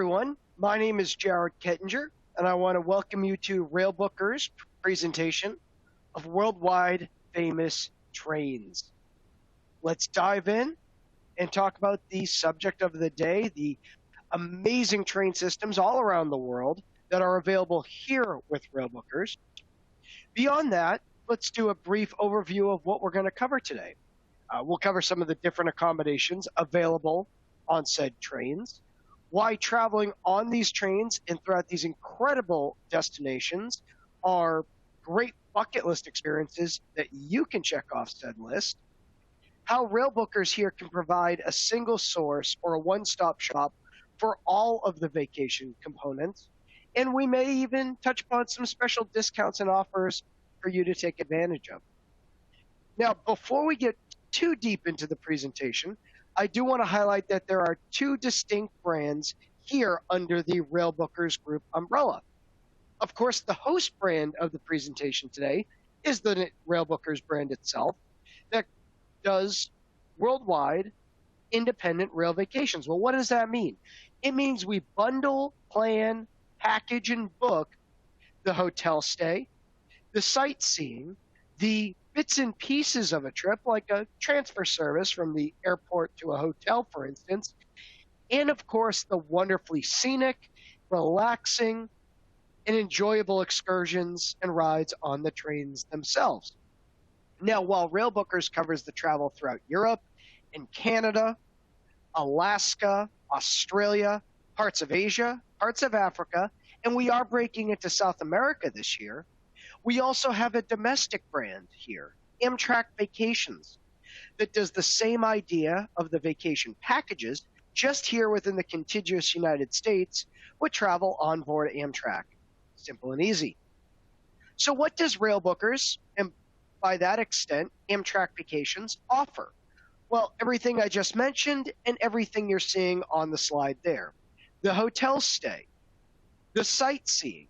everyone. My name is Jared Kettinger, and I want to welcome you to Railbookers' presentation of worldwide famous trains. Let's dive in and talk about the subject of the day, the amazing train systems all around the world that are available here with Railbookers. Beyond that, let's do a brief overview of what we're going to cover today. We'll cover some of the different accommodations available on said trains, why traveling on these trains and throughout these incredible destinations are great bucket list experiences that you can check off said list, how Railbookers here can provide a single source or a one-stop shop for all of the vacation components, and we may even touch upon some special discounts and offers for you to take advantage of. Now, before we get too deep into the presentation, I do want to highlight that there are two distinct brands here under the Railbookers Group umbrella. Of course, the host brand of the presentation today is the Railbookers brand itself that does worldwide independent rail vacations. Well, what does that mean? It means we bundle, plan, package, and book the hotel stay, the sightseeing, the bits and pieces of a trip, like a transfer service from the airport to a hotel, for instance, and of course, the wonderfully scenic, relaxing, and enjoyable excursions and rides on the trains themselves. Now, while Railbookers covers the travel throughout Europe and Canada, Alaska, Australia, parts of Asia, parts of Africa, and we are breaking into South America this year, we also have a domestic brand here, Amtrak Vacations, that does the same idea of the vacation packages, just here within the contiguous United States, with travel on board Amtrak. Simple and easy. So what does Railbookers, and by that extent, Amtrak Vacations, offer? Well, everything I just mentioned and everything you're seeing on the slide there. The hotel stay, the sightseeing,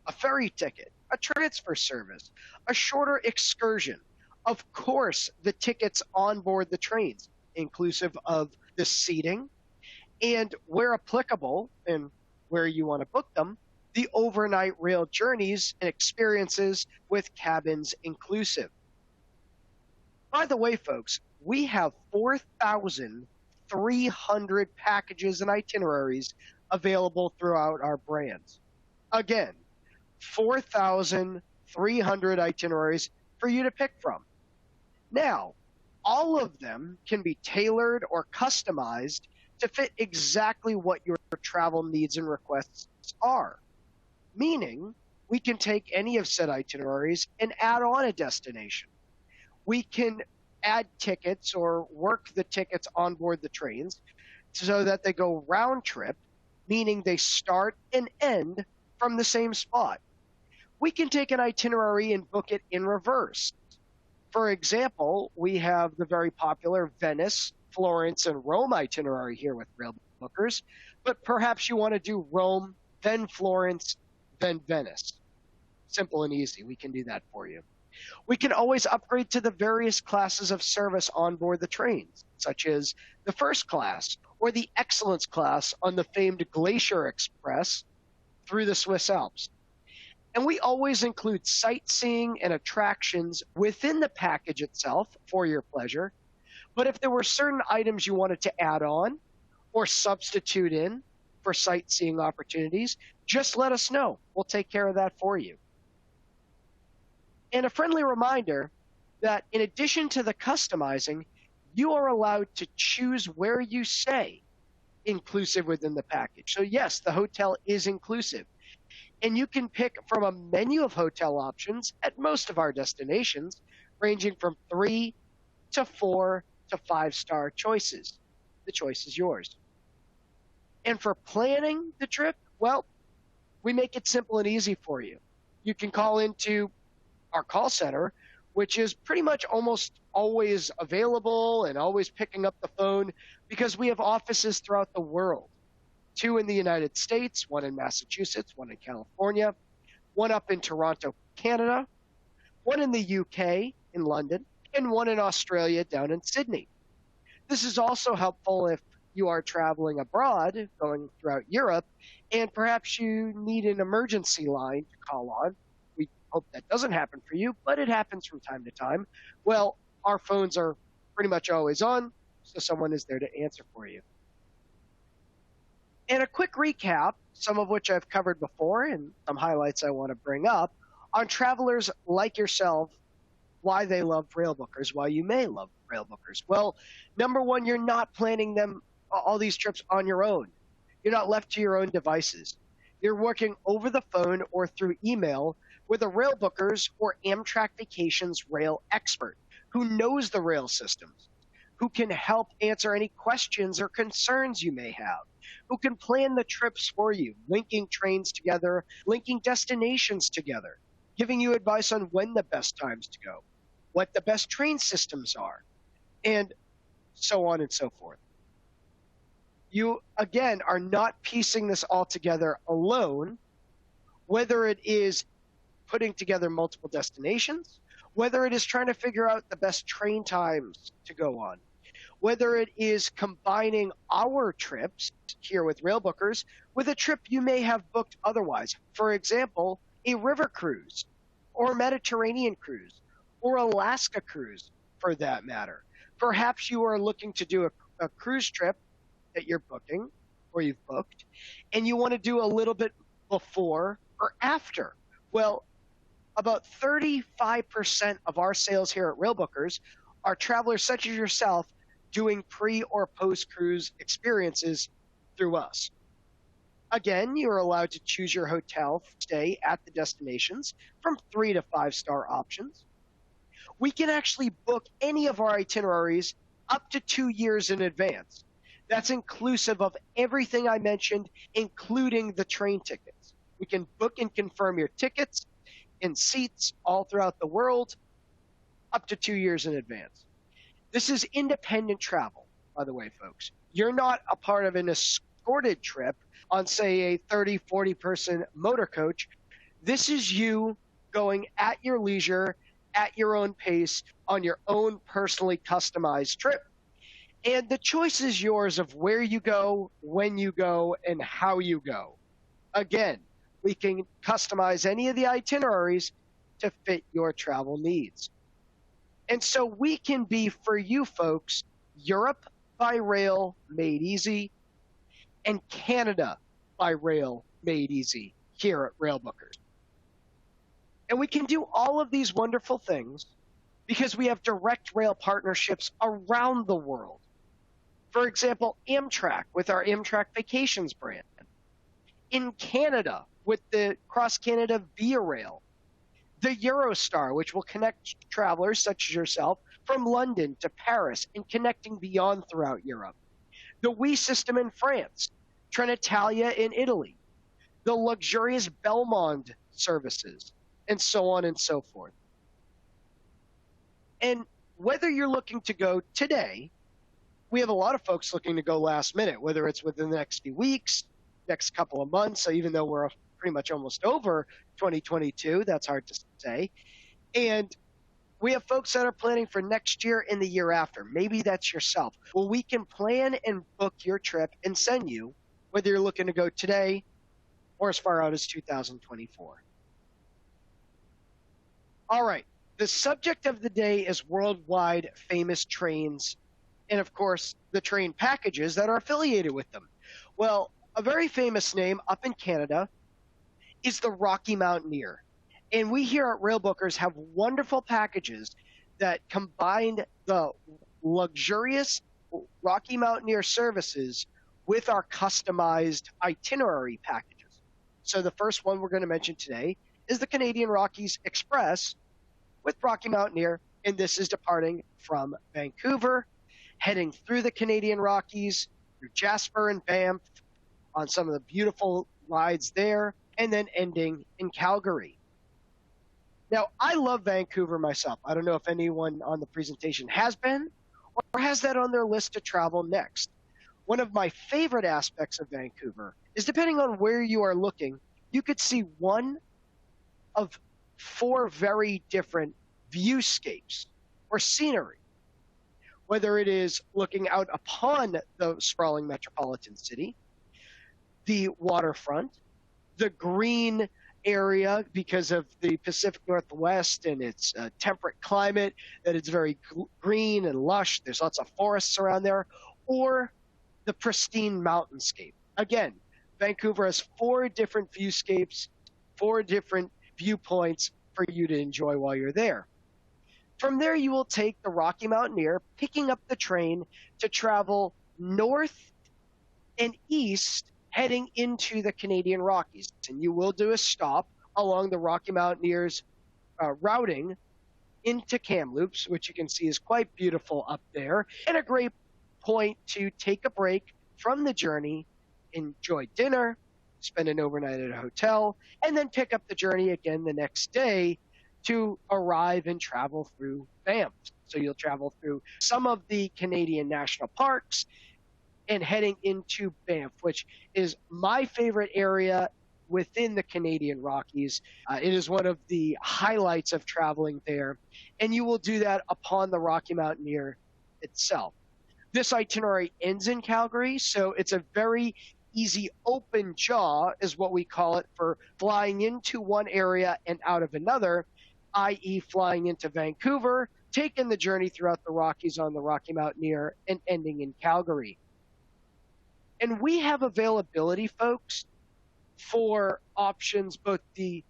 a ferry ticket, a transfer service, a shorter excursion, of course, the tickets on board the trains, inclusive of the seating, and where applicable and where you want to book them, the overnight rail journeys and experiences with cabins inclusive. By the way, folks, we have 4,300 packages and itineraries available throughout our brands. Again, 4,300 itineraries for you to pick from. Now, all of them can be tailored or customized to fit exactly what your travel needs and requests are. Meaning, we can take any of said itineraries and add on a destination. We can add tickets or work the tickets on board the trains so that they go round trip, meaning they start and end from the same spot. We can take an itinerary and book it in reverse. For example, we have the very popular Venice, Florence, and Rome itinerary here with Railbookers, but perhaps you want to do Rome, then Florence, then Venice. Simple and easy. We can do that for you. We can always upgrade to the various classes of service on board the trains, such as the first class or the excellence class on the famed Glacier Express through the Swiss Alps. And we always include sightseeing and attractions within the package itself for your pleasure. But if there were certain items you wanted to add on or substitute in for sightseeing opportunities, just let us know. We'll take care of that for you. And a friendly reminder that in addition to the customizing, you are allowed to choose where you stay, inclusive within the package. So yes, the hotel is inclusive. And you can pick from a menu of hotel options at most of our destinations, ranging from 3 to 4 to 5-star choices. The choice is yours. And for planning the trip, well, we make it simple and easy for you. You can call into our call center, which is pretty much almost always available and always picking up the phone because we have offices throughout the world. 2 in the United States, 1 in Massachusetts, 1 in California, 1 up in Toronto, Canada, 1 in the UK, in London, and 1 in Australia down in Sydney. This is also helpful if you are traveling abroad, going throughout Europe, and perhaps you need an emergency line to call on. We hope that doesn't happen for you, but it happens from time to time. Well, our phones are pretty much always on, so someone is there to answer for you. And a quick recap, some of which I've covered before, and some highlights I want to bring up on travelers like yourself, why they love Railbookers, why you may love Railbookers. Well, number one, you're not planning them all these trips on your own. You're not left to your own devices. You're working over the phone or through email with a Railbookers or Amtrak Vacations rail expert who knows the rail systems, who can help answer any questions or concerns you may have, who can plan the trips for you, linking trains together, linking destinations together, giving you advice on when the best times to go, what the best train systems are, and so on and so forth. You, again, are not piecing this all together alone, whether it is putting together multiple destinations, whether it is trying to figure out the best train times to go on, whether it is combining our trips here with Railbookers with a trip you may have booked otherwise. For example, a river cruise or Mediterranean cruise or Alaska cruise for that matter. Perhaps you are looking to do a cruise trip that you're booking or you've booked and you want to do a little bit before or after. Well, about 35% of our sales here at Railbookers are travelers such as yourself doing pre or post cruise experiences through us. Again, you're allowed to choose your hotel stay at the destinations from 3 to 5-star options. We can actually book any of our itineraries up to 2 years in advance. That's inclusive of everything I mentioned, including the train tickets. We can book and confirm your tickets and seats all throughout the world up to 2 years in advance. This is independent travel, by the way, folks. You're not a part of an escorted trip on, say, a 30, 40-person motor coach. This is you going at your leisure, at your own pace, on your own personally customized trip. And the choice is yours of where you go, when you go, and how you go. Again, we can customize any of the itineraries to fit your travel needs. And so we can be, for you folks, Europe by rail made easy, and Canada by rail made easy here at Railbookers. And we can do all of these wonderful things because we have direct rail partnerships around the world. For example, Amtrak with our Amtrak Vacations brand. In Canada with the Cross Canada Via Rail. The Eurostar, which will connect travelers such as yourself from London to Paris and connecting beyond throughout Europe. The WE system in France, Trenitalia in Italy, the luxurious Belmond services, and so on and so forth. And whether you're looking to go today, we have a lot of folks looking to go last minute, whether it's within the next few weeks, next couple of months, so even though we're pretty much almost over 2022, that's hard to say. And we have folks that are planning for next year and the year after. Maybe that's yourself. Well, we can plan and book your trip and send you, whether you're looking to go today or as far out as 2024. All right. The subject of the day is worldwide famous trains and, of course, the train packages that are affiliated with them. Well, a very famous name up in Canada is the Rocky Mountaineer. And we here at Railbookers have wonderful packages that combine the luxurious Rocky Mountaineer services with our customized itinerary packages. So the first one we're going to mention today is the Canadian Rockies Express with Rocky Mountaineer, and this is departing from Vancouver, heading through the Canadian Rockies, through Jasper and Banff, on some of the beautiful rides there, and then ending in Calgary. Now, I love Vancouver myself. I don't know if anyone on the presentation has been or has that on their list to travel next. One of my favorite aspects of Vancouver is, depending on where you are looking, you could see one of 4 very different viewscapes or scenery. whether it is looking out upon the sprawling metropolitan city, the waterfront, the green area because of the Pacific Northwest and its temperate climate, that it's very green and lush. There's lots of forests around there, or the pristine mountainscape. Again, Vancouver has 4 different viewscapes, 4 different viewpoints for you to enjoy while you're there. From there, you will take the Rocky Mountaineer, picking up the train to travel north and east, heading into the Canadian Rockies. And you will do a stop along the Rocky Mountaineer's routing into Kamloops, which you can see is quite beautiful up there, and a great point to take a break from the journey, enjoy dinner, spend an overnight at a hotel, and then pick up the journey again the next day to arrive and travel through Banff. So you'll travel through some of the Canadian national parks and heading into Banff, which is my favorite area within the Canadian Rockies. It is one of the highlights of traveling there, and you will do that upon the Rocky Mountaineer itself. This itinerary ends in Calgary, so it's a very easy open jaw, is what we call it, for flying into one area and out of another, i.e. flying into Vancouver, taking the journey throughout the Rockies on the Rocky Mountaineer, and ending in Calgary. And we have availability, folks, for options, both the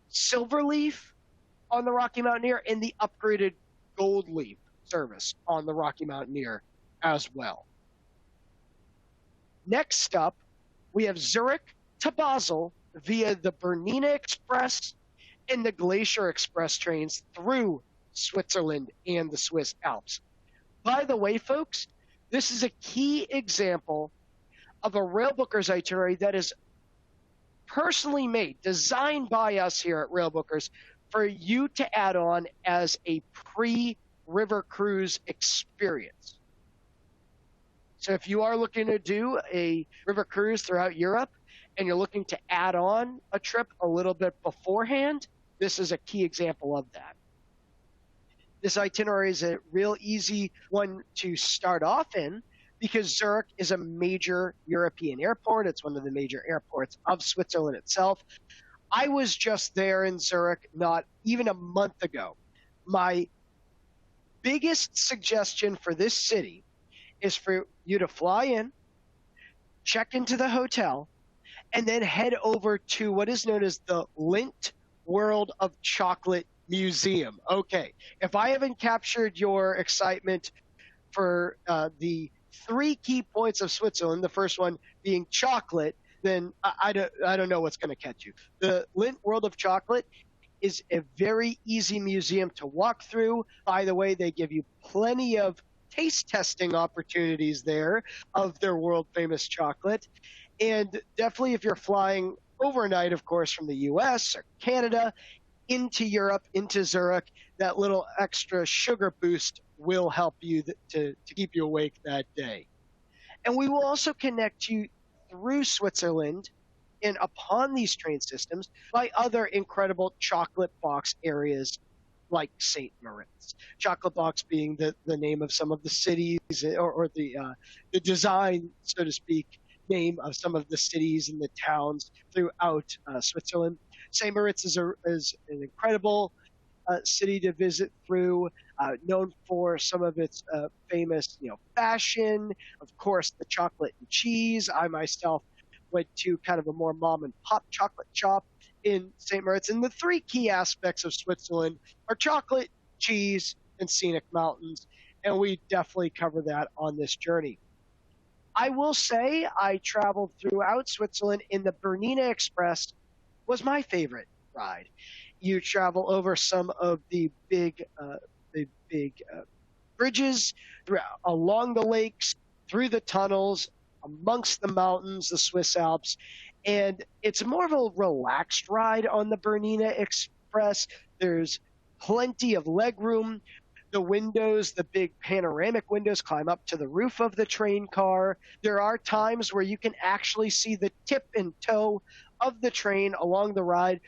Silver Leaf on the Rocky Mountaineer and the upgraded Gold Leaf service on the Rocky Mountaineer as well. Next up, we have Zurich to Basel via the Bernina Express and the Glacier Express trains through Switzerland and the Swiss Alps. By the way, folks, this is a key example of a Railbookers itinerary that is personally made, designed by us here at Railbookers, for you to add on as a pre-river cruise experience. So if you are looking to do a river cruise throughout Europe and you're looking to add on a trip a little bit beforehand, this is a key example of that. This itinerary is a real easy one to start off in because Zurich is a major European airport. It's one of the major airports of Switzerland itself. I was just there in Zurich not even a month ago. My biggest suggestion for this city is for you to fly in, check into the hotel, and then head over to what is known as the Lindt World of Chocolate Museum. Okay, if I haven't captured your excitement for the 3 key points of Switzerland, the first one being chocolate, then I don't know what's going to catch you. The Lindt World of Chocolate is a very easy museum to walk through. By the way, they give you plenty of taste testing opportunities there of their world famous chocolate. And definitely if you're flying overnight, of course, from the US or Canada into Europe, into Zurich, that little extra sugar boost will help you to keep you awake that day. And we will also connect you through Switzerland and upon these train systems by other incredible chocolate box areas like St. Moritz. Chocolate box being the name of some of the cities or the design, so to speak, name of some of the cities and the towns throughout Switzerland. St. Moritz is an incredible city to visit through, known for some of its famous, fashion, of course, the chocolate and cheese. I myself went to kind of a more mom and pop chocolate shop in St. Moritz. And the 3 key aspects of Switzerland are chocolate, cheese, and scenic mountains. And we definitely cover that on this journey. I will say I traveled throughout Switzerland, and the Bernina Express was my favorite ride. You travel over some of the big bridges along the lakes, through the tunnels, amongst the mountains, the Swiss Alps, and it's more of a relaxed ride on the Bernina Express. There's plenty of legroom. The windows, the big panoramic windows, climb up to the roof of the train car. There are times where you can actually see the tip and toe of the train along the ride.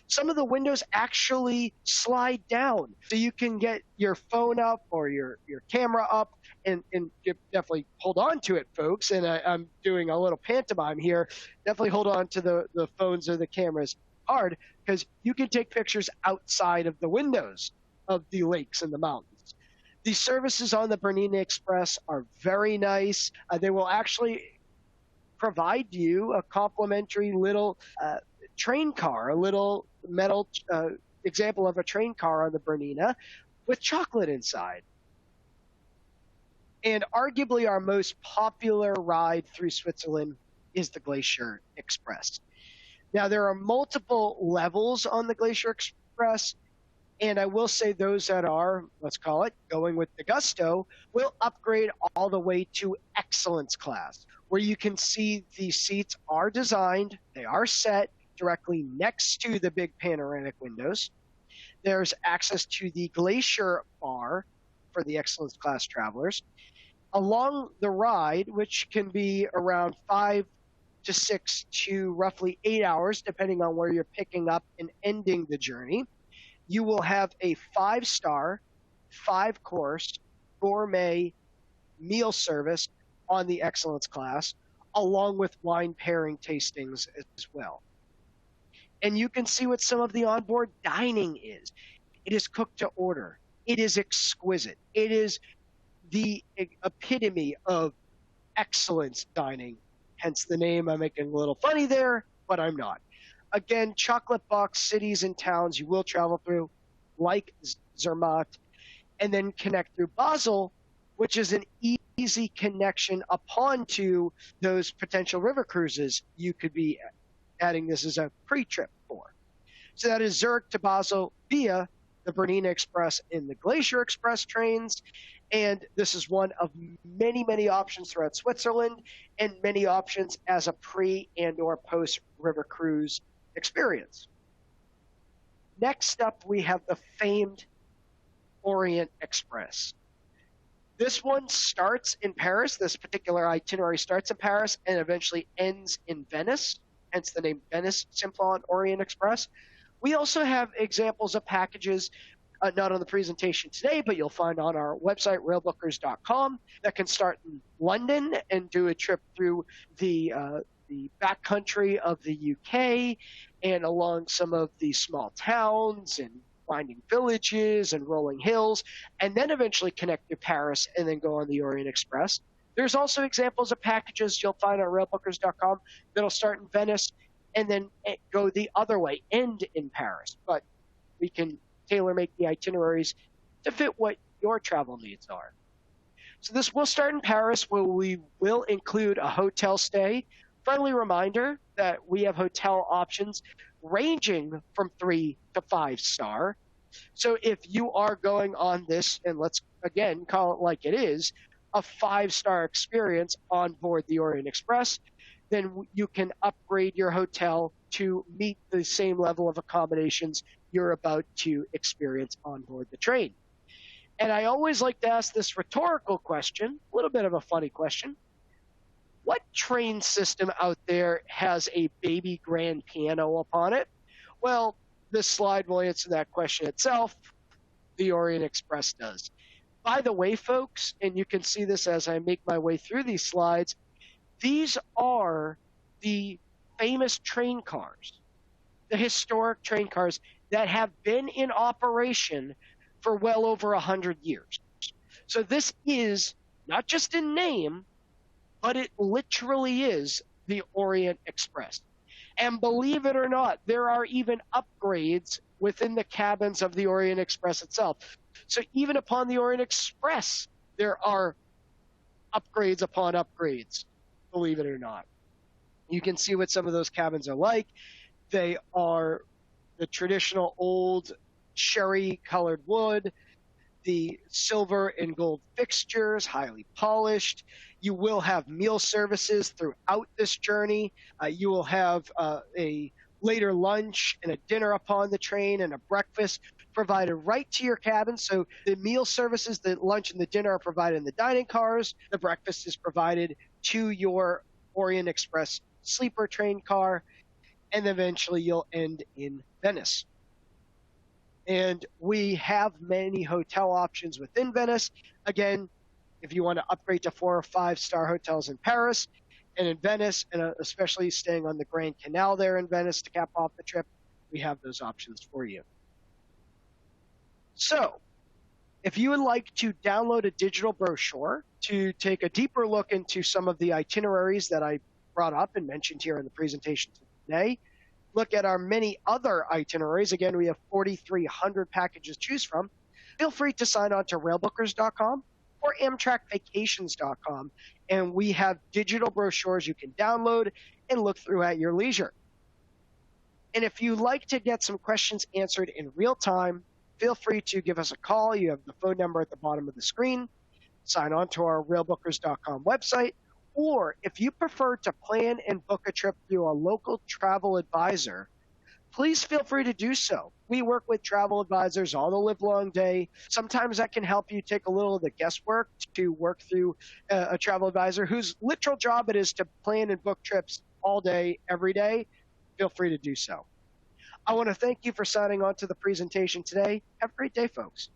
Some of the windows actually slide down, so you can get your phone up or your camera up and you definitely hold on to it, folks. And I'm doing a little pantomime here. Definitely hold on to the phones or the cameras hard, because you can take pictures outside of the windows of the lakes and the mountains. The services on the Bernina Express are very nice. They will actually provide you a complimentary little train car, a little metal example of a train car on the Bernina with chocolate inside. And arguably our most popular ride through Switzerland is the Glacier Express. Now, there are multiple levels on the Glacier Express, and I will say those that are, let's call it, going with the gusto, will upgrade all the way to excellence class, where you can see the seats are designed, they are set directly next to the big panoramic windows. There's access to the Glacier bar for the excellence class travelers. Along the ride, which can be around 5 to 6 to roughly 8 hours, depending on where you're picking up and ending the journey, you will have a 5-star, 5-course gourmet meal service on the excellence class, along with wine pairing tastings as well. And you can see what some of the onboard dining is. It is cooked to order. It is exquisite. It is the epitome of excellence dining, hence the name. I'm making a little funny there, but I'm not. Again, chocolate box cities and towns you will travel through, like Zermatt, and then connect through Basel, which is an easy connection upon to those potential river cruises you could be adding this as a pre-trip for. So that is Zurich to Basel via the Bernina Express and the Glacier Express trains. And this is one of many, many options throughout Switzerland, and many options as a pre and or post river cruise experience. Next up, we have the famed Orient Express. This one starts in Paris. This particular itinerary starts in Paris and eventually ends in Venice, hence the name Venice Simplon-Orient-Express. We also have examples of packages, not on the presentation today, but you'll find on our website, railbookers.com, that can start in London and do a trip through the backcountry of the UK and along some of the small towns and winding villages and rolling hills, and then eventually connect to Paris and then go on the Orient Express. There's also examples of packages you'll find on railbookers.com that'll start in Venice and then go the other way, end in Paris. But we can tailor-make the itineraries to fit what your travel needs are. So this will start in Paris, where we will include a hotel stay. Friendly reminder that we have hotel options ranging from 3 to 5 star. So if you are going on this, and let's again call it like it is, a 5-star experience on board the Orient Express, then you can upgrade your hotel to meet the same level of accommodations you're about to experience on board the train. And I always like to ask this rhetorical question, a little bit of a funny question. What train system out there has a baby grand piano upon it? Well, this slide will answer that question itself. The Orient Express does. By the way, folks, and you can see this as I make my way through these slides, these are the famous train cars, the historic train cars that have been in operation for well over 100 years. So this is not just in name, but it literally is the Orient Express. And believe it or not, there are even upgrades within the cabins of the Orient Express itself. So even upon the Orient Express, there are upgrades upon upgrades, believe it or not. You can see what some of those cabins are like. They are the traditional old sherry-colored wood, the silver and gold fixtures, highly polished. You will have meal services throughout this journey. You will have a later lunch and a dinner upon the train and a breakfast provided right to your cabin. So the meal services, the lunch and the dinner are provided in the dining cars. The breakfast is provided to your Orient Express sleeper train car. And eventually you'll end in Venice. And we have many hotel options within Venice. Again, If you want to upgrade to 4 or 5 star hotels in Paris and in Venice, and especially staying on the Grand Canal there in Venice to cap off the trip, we have those options for you. So, if you would like to download a digital brochure to take a deeper look into some of the itineraries that I brought up and mentioned here in the presentation today, look at our many other itineraries. Again, we have 4,300 packages to choose from. Feel free to sign on to railbookers.com or amtrakvacations.com, and we have digital brochures you can download and look through at your leisure. And if you like to get some questions answered in real time, feel free to give us a call. You have the phone number at the bottom of the screen. Sign on to our railbookers.com website. Or if you prefer to plan and book a trip through a local travel advisor, please feel free to do so. We work with travel advisors all the livelong day. Sometimes that can help you take a little of the guesswork to work through a travel advisor whose literal job it is to plan and book trips all day, every day. Feel free to do so. I want to thank you for signing on to the presentation today. Have a great day, folks.